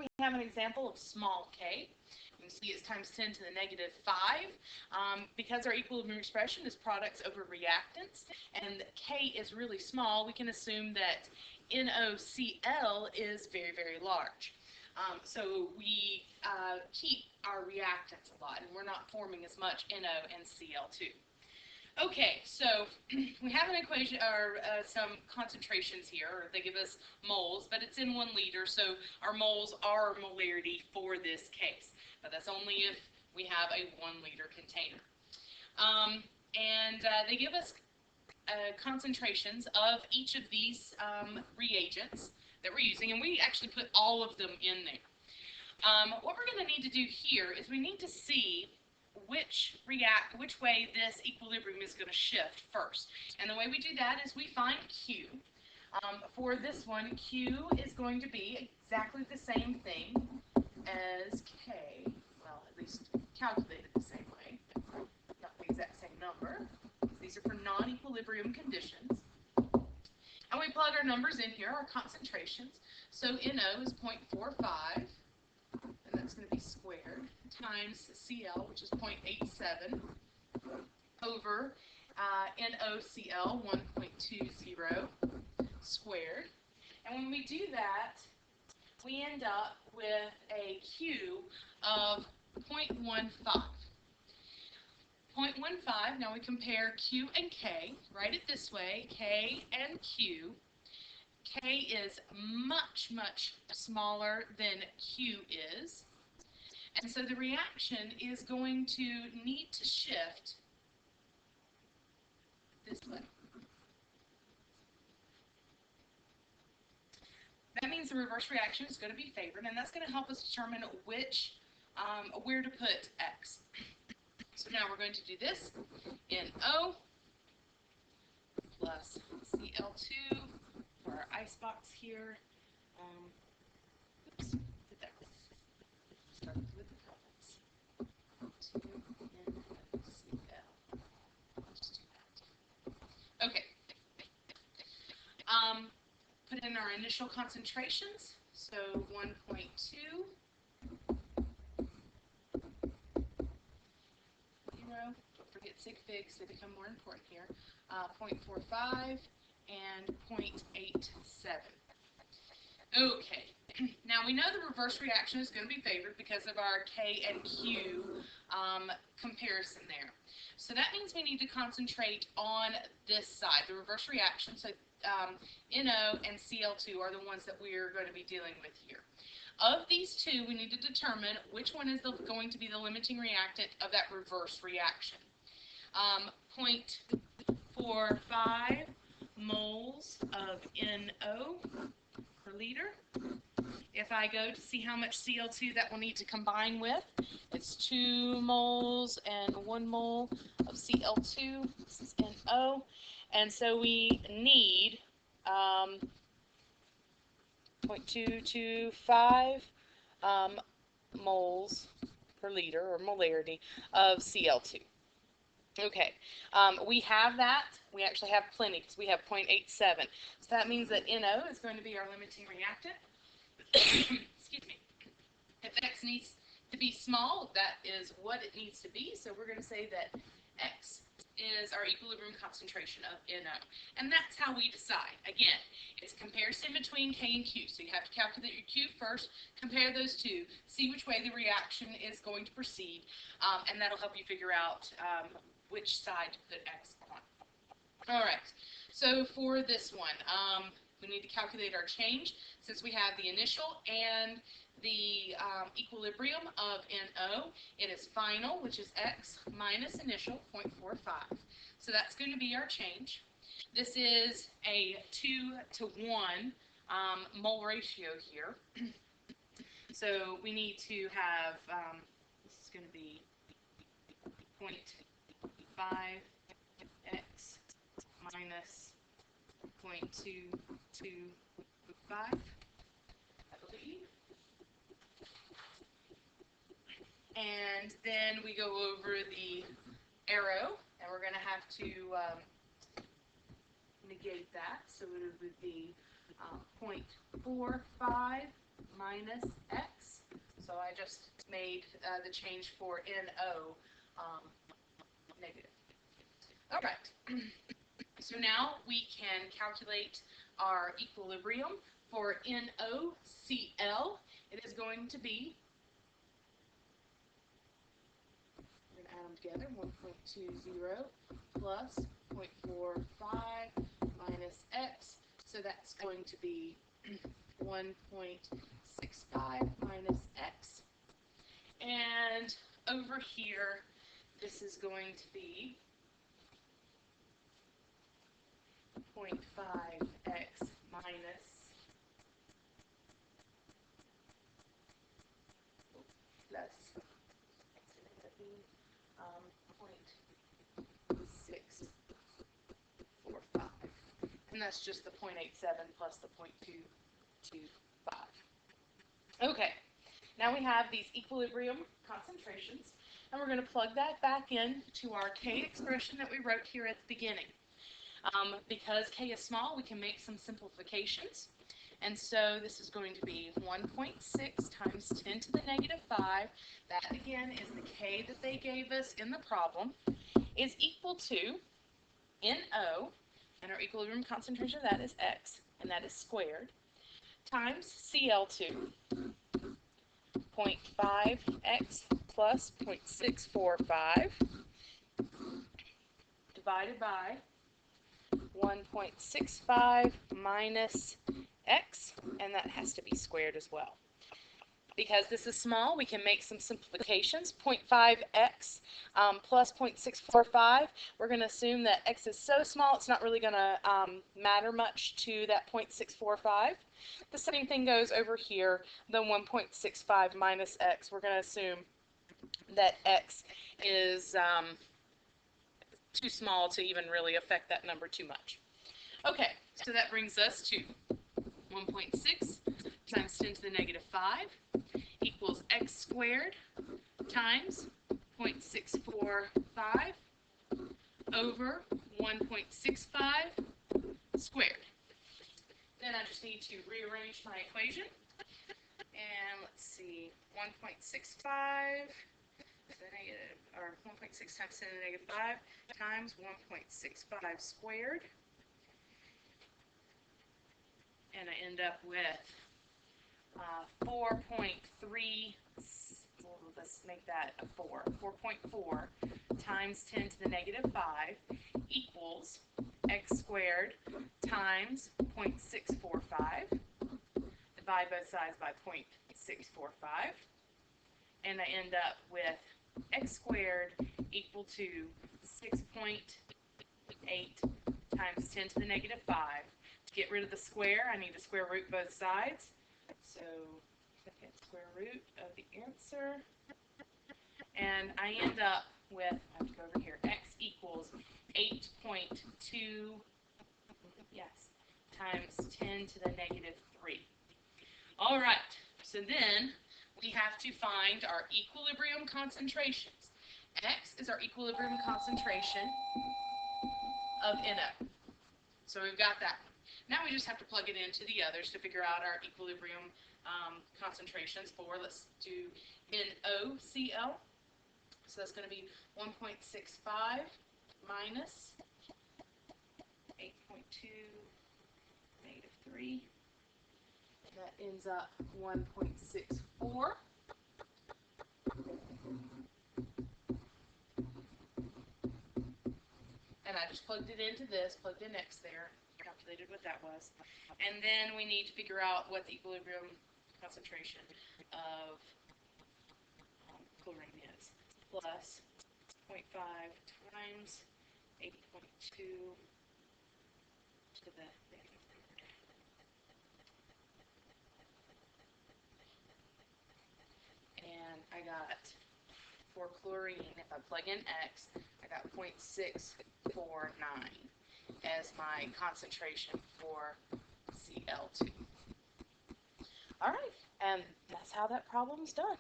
we have an example of small k. You can see it's times 10 to the negative 5. Because our equilibrium expression is products over reactants, and k is really small, we can assume that NaCl is very, very large. So we keep our reactants a lot, and we're not forming as much NO and Cl2. Okay, so we have an equation, or some concentrations here, or they give us moles, but it's in 1 liter, so our moles are molarity for this case. But that's only if we have a 1 liter container. They give us concentrations of each of these reagents that we're using, and we actually put all of them in there. What we're going to need to do here is we need to see which way this equilibrium is going to shift first. And the way we do that is we find Q. For this one, Q is going to be exactly the same thing as K. Well, at least calculated the same way. Not the exact same number. These are for non-equilibrium conditions. And we plug our numbers in here, our concentrations. So NO is 0.45, and that's going to be squared, times Cl, which is 0.87, over NoCl, 1.20 squared. And when we do that, we end up with a Q of 0.15. 0.15, now we compare Q and K, write it this way, K and Q. K is much, much smaller than Q is, and so the reaction is going to need to shift this way. That means the reverse reaction is going to be favored, and that's going to help us determine which, where to put X. So now we're going to do this, NO plus Cl2 for our icebox here. Oops, did that start with the products. 2NoCl. Let's do that. Okay. Put in our initial concentrations, so 1.2. Don't forget sig figs, they become more important here. 0.45 and 0.87. Okay, now we know the reverse reaction is going to be favored because of our K and Q comparison there. So that means we need to concentrate on this side, the reverse reaction. So NO and Cl2 are the ones that we're going to be dealing with here. Of these two, we need to determine which one is going to be the limiting reactant of that reverse reaction. 0.45 moles of NO per liter. If I go to see how much Cl2 that will need to combine with, it's 2 moles and 1 mole of Cl2. This is NO. And so we need 0.225 moles per liter, or molarity, of Cl2. Okay, we have that. We actually have plenty because we have 0.87. So that means that NO is going to be our limiting reactant. Excuse me. If X needs to be small, that is what it needs to be. So we're going to say that X is our equilibrium concentration of NO. And that's how we decide. Again, it's comparison between K and Q. So you have to calculate your Q first, compare those two, see which way the reaction is going to proceed, and that'll help you figure out which side to put X on. All right, so for this one, we need to calculate our change. Since we have the initial and the equilibrium of NO, it is final, which is X minus initial, 0.45. So that's going to be our change. This is a 2-to-1 mole ratio here. So we need to have, this is going to be 0.5 X minus 0.225, I believe. And then we go over the arrow, and we're going to have to negate that. So it would be 0.45 minus X. So I just made the change for NO negative. All right. So now we can calculate our equilibrium for NOCl. It is going to be, we're going to add them together, 1.20 plus 0.45 minus X. So that's going to be 1.65 minus X. And over here, this is going to be 0.5x minus plus 0.645. And that's just the 0.87 plus the 0.225. Okay, now we have these equilibrium concentrations, and we're going to plug that back in to our K expression that we wrote here at the beginning. Because K is small, we can make some simplifications. And so this is going to be 1.6 times 10 to the negative 5. That, again, is the K that they gave us in the problem, is equal to NO, and our equilibrium concentration of that is X, and that is squared, times Cl2, 0.5x plus 0.645, divided by 1.65 minus X, and that has to be squared as well. Because this is small, we can make some simplifications. 0.5x plus 0.645, we're going to assume that X is so small it's not really going to matter much to that 0.645. The same thing goes over here, the 1.65 minus X. We're going to assume that X is too small to even really affect that number too much. Okay, so that brings us to 1.6 times 10 to the negative 5 equals X squared times 0.645 over 1.65 squared. Then I just need to rearrange my equation. And let's see, 1.65 or 1.6 times 10 to the negative 5 times 1.65 squared. And I end up with 4.3, well, let's make that a 4. 4.4 times 10 to the negative 5 equals X squared times 0.645. Divide both sides by 0.645. And I end up with X squared equal to 6.8 times 10 to the negative 5. To get rid of the square, I need to square root both sides. So, second square root of the answer. And I end up with, I have to go over here, X equals 8.2, yes, times 10 to the negative 3. All right, so then we have to find our equilibrium concentrations. X is our equilibrium concentration of NO. So we've got that. Now we just have to plug it into the others to figure out our equilibrium concentrations for, let's do NOCl. So that's going to be 1.65 minus 8.2 negative 3. That ends up 1.64. And I just plugged it into this, plugged in X there, calculated what that was. And then we need to figure out what the equilibrium concentration of chlorine is. Plus 0.5 times 8.2 to the negative 3rd. And I got, for chlorine, if I plug in X, I got 0.649 as my concentration for Cl2. All right, and that's how that problem's done.